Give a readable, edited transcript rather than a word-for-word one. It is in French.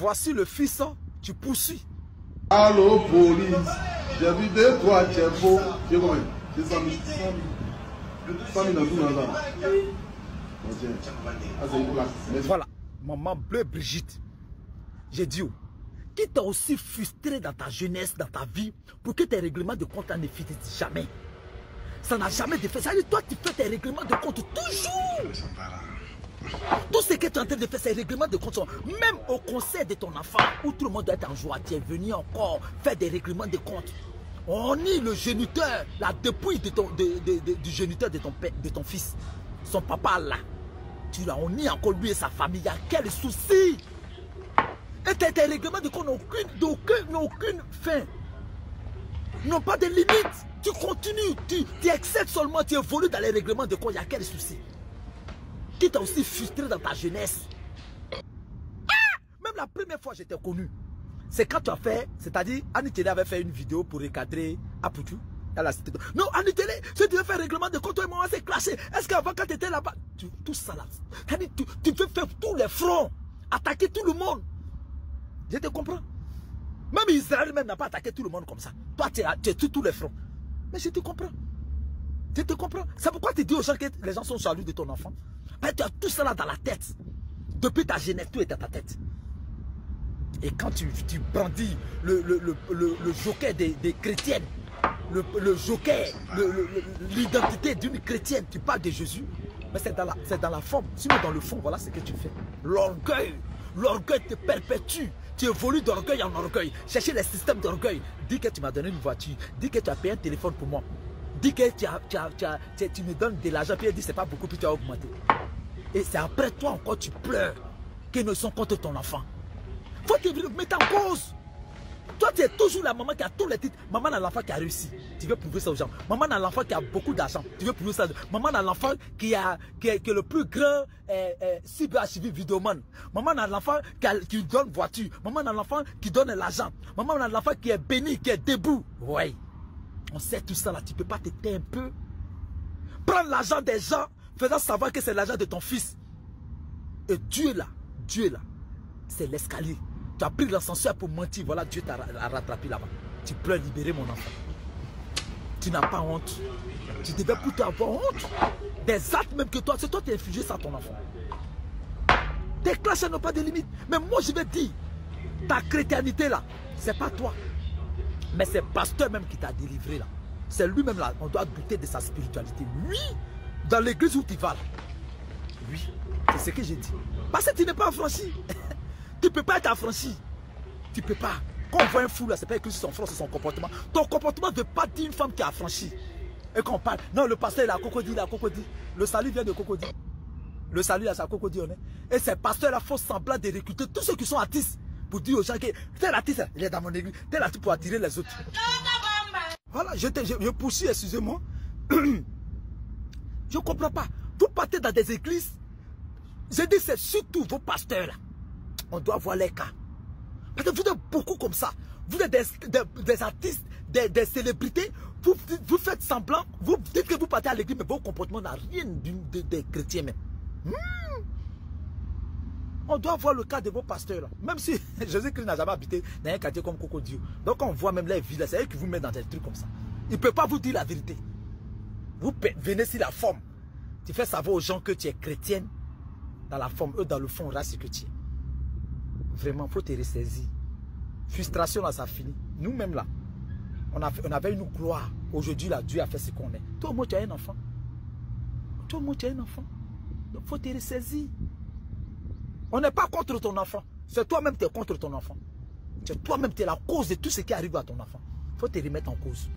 Voici le fils, tu poursuis. Allô, police. J'ai vu deux, trois, tu es beau. J'ai combien? J'ai 100 000. 100 000 dans tout le monde. Voilà, maman bleue Brigitte. J'ai dit, qui t'a aussi frustré dans ta jeunesse, dans ta vie, pour que tes règlements de compte ne finissent jamais. Ça n'a jamais de fait. Ça veut dire, toi, tu fais tes règlements de compte toujours. Tout ce que tu es en train de faire, c'est règlements de compte. Même au conseil de ton enfant, où tout le monde doit être en joie, tu es venu encore faire des règlements de compte. On nie le géniteur, la dépouille du géniteur de ton fils. Son papa là. Tu l'as, on nie encore lui et sa famille. Il y a quel souci? Et tes règlements de compte n'ont aucune fin. N'ont pas de limite. Tu continues, tu excèdes seulement, tu évolues dans les règlements de compte. Il y a quel souci? Qui t'a aussi frustré dans ta jeunesse? Même la première fois que j'étais connu, c'est quand tu as fait, c'est-à-dire Annie Télé avait fait une vidéo pour recadrer Apoutou. Non, Annie Télé, si tu veux faire règlement de compte, toi et moi, c'est clashé. Est-ce qu'avant, quand tu étais là-bas, tout ça là, tu veux faire tous les fronts, attaquer tout le monde. Je te comprends. Même Israël même n'a pas attaqué tout le monde comme ça. Toi, tu es tous les fronts. Mais je te comprends. Je te comprends. C'est pourquoi tu dis aux gens que les gens sont jaloux de ton enfant. Mais tu as tout ça là dans la tête. Depuis ta jeunesse, tout est dans ta tête. Et quand tu brandis le joker des chrétiennes, le joker, l'identité d'une chrétienne, tu parles de Jésus, mais c'est dans la forme. Sinon dans le fond, voilà ce que tu fais. L'orgueil te perpétue. Tu évolues d'orgueil en orgueil. Chercher les systèmes d'orgueil. Dis que tu m'as donné une voiture. Dis que tu as payé un téléphone pour moi. Dis que tu me donnes de l'argent. Puis elle dit c'est pas beaucoup, puis tu as augmenté. Et c'est après toi encore tu pleures qu'ils ne sont contre ton enfant. Faut que tu mettes en cause. Toi tu es toujours la maman qui a tous les titres. Maman a l'enfant qui a réussi. Tu veux prouver ça aux gens. Maman a l'enfant qui a beaucoup d'argent. Tu veux prouver ça. Maman a l'enfant qui est le plus grand cyber-archivé vidéoman. Maman a l'enfant qui donne voiture. Maman a l'enfant qui donne l'argent. Maman a l'enfant qui est béni, qui est debout. Ouais. On sait tout ça là. Tu ne peux pas te taire un peu. Prendre l'argent des gens, faisant savoir que c'est l'argent de ton fils. Et Dieu là, c'est l'escalier. Tu as pris l'ascenseur pour mentir. Voilà, Dieu t'a rattrapé là-bas. Tu peux libérer mon enfant. Tu n'as pas honte. Tu devais plutôt avoir honte. Des actes même que toi, c'est toi qui as infligé ça à ton enfant. Tes classes n'ont pas de limite. Mais moi, je vais dire, ta chrétienté là, c'est pas toi. Mais c'est le pasteur même qui t'a délivré là. C'est lui-même là. On doit douter de sa spiritualité. Lui, dans l'église où tu vas là. Oui, c'est ce que j'ai dit. Parce que tu n'es pas affranchi. Tu ne peux pas être affranchi. Tu ne peux pas. Quand on voit un fou là, c'est pas que c'est son front, c'est son comportement. Ton comportement ne veut pas dire une femme qui est affranchie. Et quand on parle, non, le pasteur il a cocodile, Le salut vient de cocodile. Le salut là, c'est à cocodile. Et ces pasteurs là font semblant de recruter tous ceux qui sont artistes pour dire aux gens que tel artiste, il est dans mon église, tel artiste pour attirer les autres. Voilà, je poursuis, excusez-moi. Je ne comprends pas. Vous partez dans des églises. Je dis, c'est surtout vos pasteurs là. On doit voir les cas. Parce que vous êtes beaucoup comme ça. Vous êtes des artistes, des célébrités. Vous faites semblant. Vous dites que vous partez à l'église, mais vos comportements n'ont rien des chrétiens même. On doit voir le cas de vos pasteurs là. Même si Jésus-Christ n'a jamais habité dans un quartier comme Cocodieu. Donc on voit même les villes, c'est eux qui vous mettent dans des trucs comme ça. Il ne peut pas vous dire la vérité. Vous venez sur la forme. Tu fais savoir aux gens que tu es chrétienne dans la forme. Eux dans le fond, là c'est que tu es. Vraiment, il faut te ressaisir. Frustration là, ça finit. Nous-mêmes là, on avait une gloire. Aujourd'hui là, Dieu a fait ce qu'on est. Toi, moi, tu as un enfant. Toi, moi, tu as un enfant. Donc, il faut te ressaisir. On n'est pas contre ton enfant. C'est toi-même qui es contre ton enfant. C'est toi-même qui es la cause de tout ce qui arrive à ton enfant. Il faut te remettre en cause.